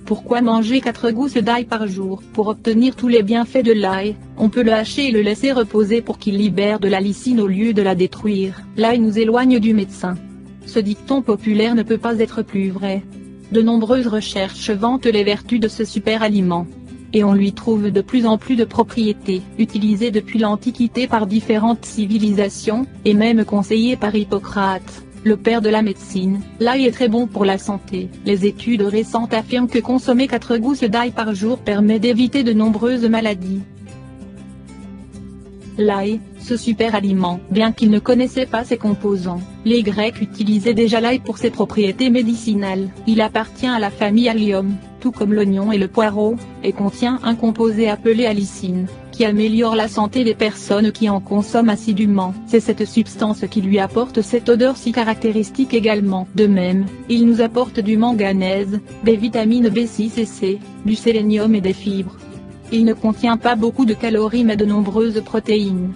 Pourquoi manger 4 gousses d'ail par jour? Pour obtenir tous les bienfaits de l'ail, on peut le hacher et le laisser reposer pour qu'il libère de la lysine au lieu de la détruire. L'ail nous éloigne du médecin. Ce dicton populaire ne peut pas être plus vrai. De nombreuses recherches vantent les vertus de ce super aliment. Et on lui trouve de plus en plus de propriétés. Utilisé depuis l'Antiquité par différentes civilisations, et même conseillé par Hippocrate, le père de la médecine, l'ail est très bon pour la santé. Les études récentes affirment que consommer 4 gousses d'ail par jour permet d'éviter de nombreuses maladies. L'ail, ce super aliment, bien qu'ils ne connaissaient pas ses composants, les Grecs utilisaient déjà l'ail pour ses propriétés médicinales. Il appartient à la famille Allium, tout comme l'oignon et le poireau, et contient un composé appelé allicine, qui améliore la santé des personnes qui en consomment assidûment. C'est cette substance qui lui apporte cette odeur si caractéristique également. De même, il nous apporte du manganèse, des vitamines B6 et C, du sélénium et des fibres. Il ne contient pas beaucoup de calories mais de nombreuses protéines.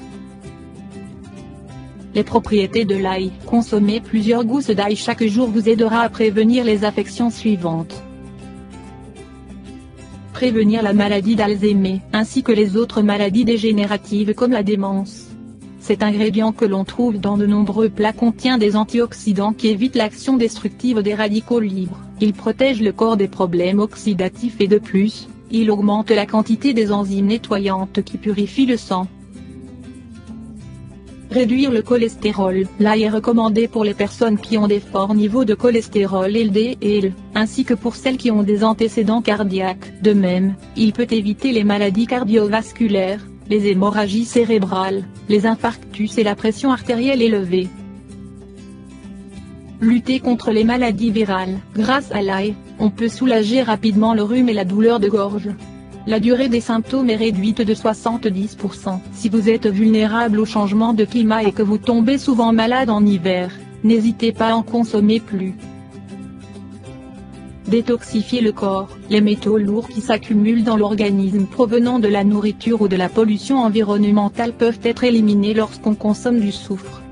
Les propriétés de l'ail. Consommer plusieurs gousses d'ail chaque jour vous aidera à prévenir les affections suivantes. Prévenir la maladie d'Alzheimer, ainsi que les autres maladies dégénératives comme la démence. Cet ingrédient que l'on trouve dans de nombreux plats contient des antioxydants qui évitent l'action destructive des radicaux libres. Il protège le corps des problèmes oxydatifs et de plus, il augmente la quantité des enzymes nettoyantes qui purifient le sang. Réduire le cholestérol. L'ail est recommandé pour les personnes qui ont des forts niveaux de cholestérol LDL, ainsi que pour celles qui ont des antécédents cardiaques. De même, il peut éviter les maladies cardiovasculaires, les hémorragies cérébrales, les infarctus et la pression artérielle élevée. Lutter contre les maladies virales. Grâce à l'ail, on peut soulager rapidement le rhume et la douleur de gorge. La durée des symptômes est réduite de 70%. Si vous êtes vulnérable au changement de climat et que vous tombez souvent malade en hiver, n'hésitez pas à en consommer plus. Détoxifier le corps. Les métaux lourds qui s'accumulent dans l'organisme provenant de la nourriture ou de la pollution environnementale peuvent être éliminés lorsqu'on consomme du soufre.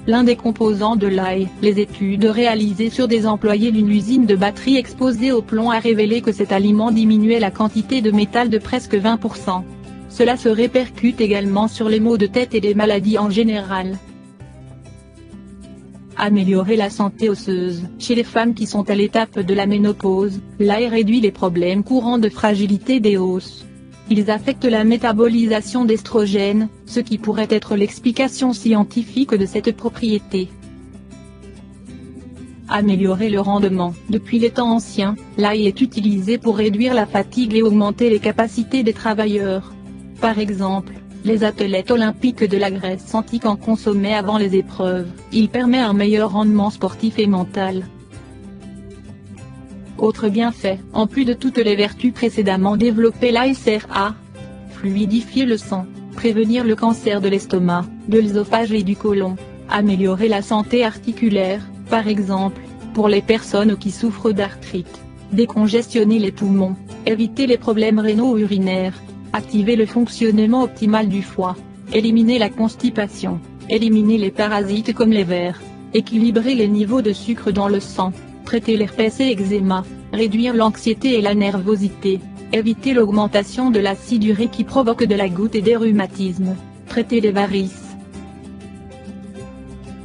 L'un des composants de l'ail. Les études réalisées sur des employés d'une usine de batterie exposée au plomb a révélé que cet aliment diminuait la quantité de métal de presque 20%. Cela se répercute également sur les maux de tête et des maladies en général. Améliorer la santé osseuse. Chez les femmes qui sont à l'étape de la ménopause, l'ail réduit les problèmes courants de fragilité des os. Ils affectent la métabolisation d'estrogènes, ce qui pourrait être l'explication scientifique de cette propriété. Améliorer le rendement. Depuis les temps anciens, l'ail est utilisé pour réduire la fatigue et augmenter les capacités des travailleurs. Par exemple, les athlètes olympiques de la Grèce antique en consommaient avant les épreuves. Il permet un meilleur rendement sportif et mental. Autre bienfait, en plus de toutes les vertus précédemment développées, l'ail sert à fluidifier le sang, prévenir le cancer de l'estomac, de l'œsophage et du côlon, améliorer la santé articulaire, par exemple, pour les personnes qui souffrent d'arthrite, décongestionner les poumons, éviter les problèmes rénaux ou urinaires, activer le fonctionnement optimal du foie, éliminer la constipation, éliminer les parasites comme les vers, équilibrer les niveaux de sucre dans le sang, traiter l'herpès et eczéma, réduire l'anxiété et la nervosité, éviter l'augmentation de l'acide urique qui provoque de la goutte et des rhumatismes, traiter les varices.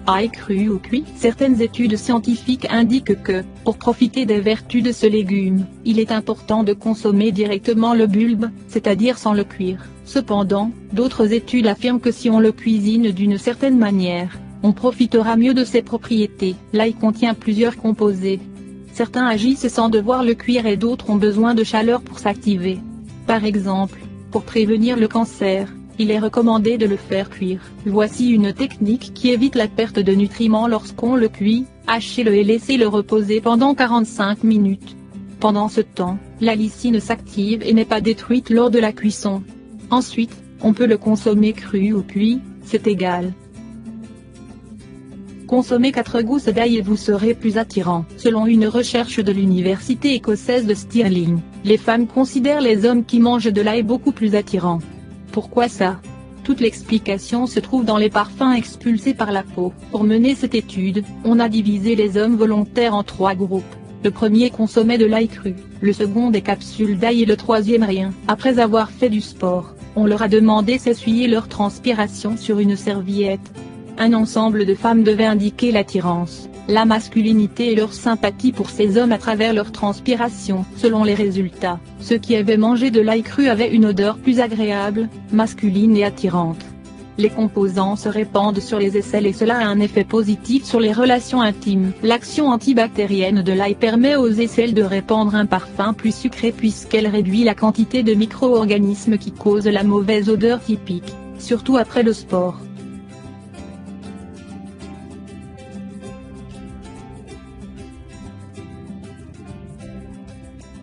Ail cru ou cuit. Certaines études scientifiques indiquent que, pour profiter des vertus de ce légume, il est important de consommer directement le bulbe, c'est-à-dire sans le cuire. Cependant, d'autres études affirment que si on le cuisine d'une certaine manière, on profitera mieux de ses propriétés. L'ail contient plusieurs composés. Certains agissent sans devoir le cuire et d'autres ont besoin de chaleur pour s'activer. Par exemple, pour prévenir le cancer, il est recommandé de le faire cuire. Voici une technique qui évite la perte de nutriments lorsqu'on le cuit. Hachez-le et laissez-le reposer pendant 45 minutes. Pendant ce temps, la lysine s'active et n'est pas détruite lors de la cuisson. Ensuite, on peut le consommer cru ou cuit, c'est égal. Consommez 4 gousses d'ail et vous serez plus attirant. Selon une recherche de l'université écossaise de Stirling, les femmes considèrent les hommes qui mangent de l'ail beaucoup plus attirants. Pourquoi ça? Toute l'explication se trouve dans les parfums expulsés par la peau. Pour mener cette étude, on a divisé les hommes volontaires en 3 groupes. Le premier consommait de l'ail cru, le second des capsules d'ail et le troisième rien. Après avoir fait du sport, on leur a demandé s'essuyer leur transpiration sur une serviette. Un ensemble de femmes devait indiquer l'attirance, la masculinité et leur sympathie pour ces hommes à travers leur transpiration. Selon les résultats, ceux qui avaient mangé de l'ail cru avaient une odeur plus agréable, masculine et attirante. Les composants se répandent sur les aisselles et cela a un effet positif sur les relations intimes. L'action antibactérienne de l'ail permet aux aisselles de répandre un parfum plus sucré puisqu'elle réduit la quantité de micro-organismes qui causent la mauvaise odeur typique, surtout après le sport.